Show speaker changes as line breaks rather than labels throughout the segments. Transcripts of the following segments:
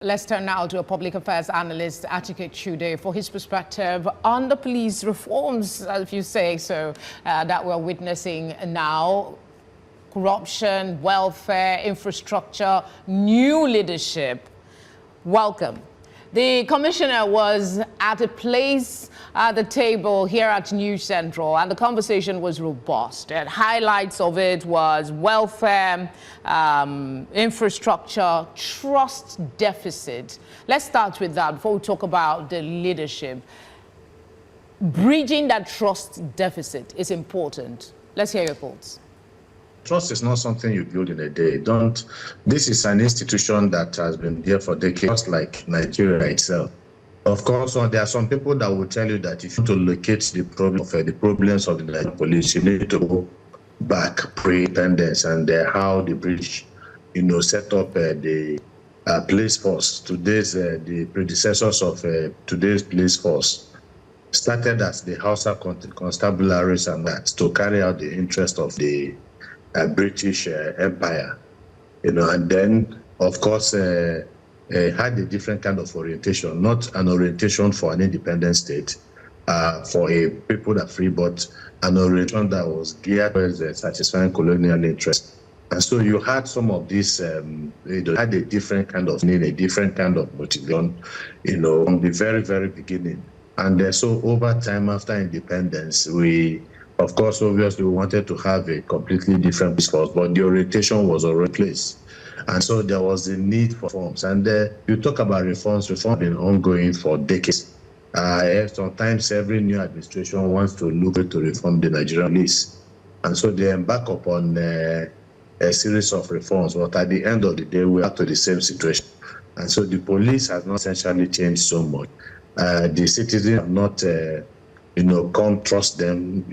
Let's turn now to a public affairs analyst, Achike Chude, for his perspective on the police reforms, if you say so, that we're witnessing now. Corruption, welfare, infrastructure, new leadership. Welcome. The commissioner was at a place at the table here at News Central, and the conversation was robust. And highlights of it was welfare, infrastructure, trust deficit. Let's start with that before we talk about the leadership. Bridging that trust deficit is important. Let's hear your thoughts.
Trust is not something you build in a day. This is an institution that has been there for decades, just like Nigeria itself. Of course, there are some people that will tell you that if you want to locate the problems of the Nigerian police, you need to go back pre-independence and how the British, set up the police force. Today's the predecessors of today's police force started as the Hausa constabularies and that to carry out the interest of the British Empire, and then, of course, had a different kind of orientation, not an orientation for an independent state, for a people that free, but an orientation that was geared towards satisfying colonial interests. And so you had some of these, had a different kind of need, a different kind of motivation, from the very, very beginning. And so over time after independence, of course, obviously, we wanted to have a completely different police force, but the orientation was already placed. And so there was a need for reforms. And you talk about reforms have been ongoing for decades. Sometimes every new administration wants to look to reform the Nigerian police. And so they embark upon a series of reforms, but at the end of the day, we're back to the same situation. And so the police has not essentially changed so much. The citizens have not come trust them,
I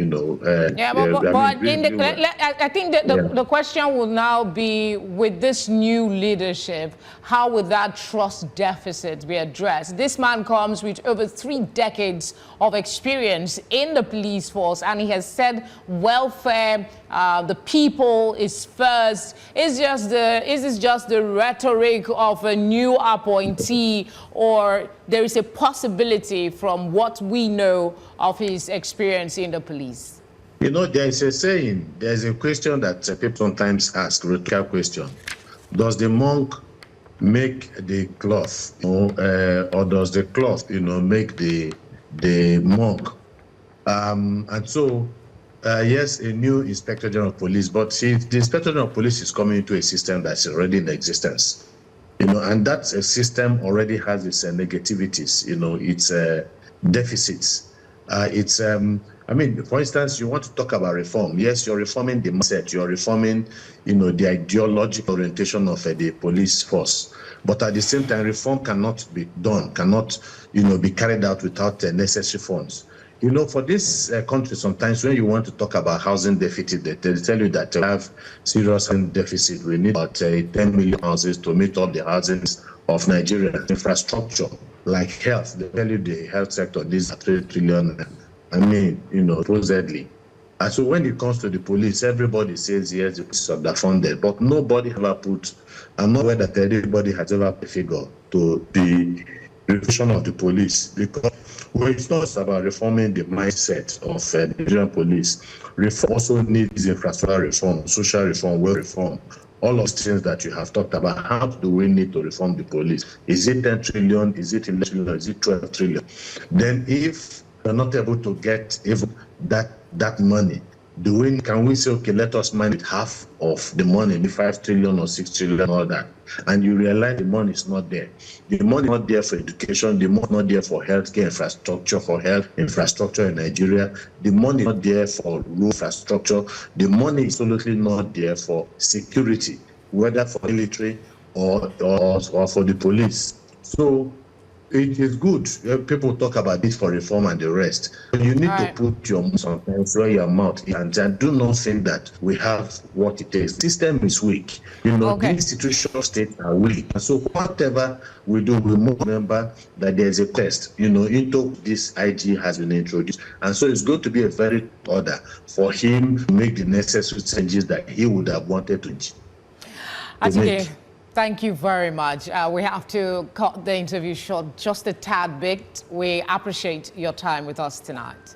think that the question will now be, with this new leadership, how would that trust deficit be addressed? This man comes with over 3 decades of experience in the police force, and he has said welfare, the people is first. Is this just the rhetoric of a new appointee, or there is a possibility from what we know of his experience in the police?
There is a saying, there's a question that people sometimes ask, a rhetorical question. Does the monk make the cloth, or does the cloth, make the monk? And so, yes, a new Inspector General of Police, but see, the Inspector General of Police is coming into a system that's already in existence. And that system already has its negativities, its deficits. For instance, you want to talk about reform. Yes, you're reforming the mindset, you're reforming, the ideological orientation of the police force. But at the same time, reform cannot be done, cannot, be carried out without necessary funds. For this country, sometimes when you want to talk about housing deficit, they tell you that we have serious housing deficit. We need about 10 million houses to meet up the housing of Nigeria. Infrastructure, like health, they tell you the health sector needs 3 trillion. Supposedly. And so when it comes to the police, everybody says yes, the police is underfunded, but nobody ever put, I'm not aware that anybody has ever put a figure to the reform of the police, because it's not about reforming the mindset of the Nigerian police. Reform also needs infrastructure reform, social reform, well reform. All of those things that you have talked about. How do we need to reform the police? Is it 10 trillion? Is it 11 trillion? Is it 12 trillion? Then if we're not able to get even that money, can we say, okay, let us manage half of the money, the 5 trillion or 6 trillion, all that, and you realize the money is not there. The money is not there for education, the money is not there for healthcare infrastructure, for health infrastructure in Nigeria, the money is not there for road infrastructure, the money is absolutely not there for security, whether for military or for the police. So it is good. People talk about this for reform and the rest. But you need to put your mouth in and do not think that we have what it takes. The system is weak. The institutional states are weak. And so whatever we do, we must remember that there's a test, into this IG has been introduced. And so it's going to be a very order for him to make the necessary changes that he would have wanted to make.
Thank you very much. We have to cut the interview short just a tad bit. We appreciate your time with us tonight.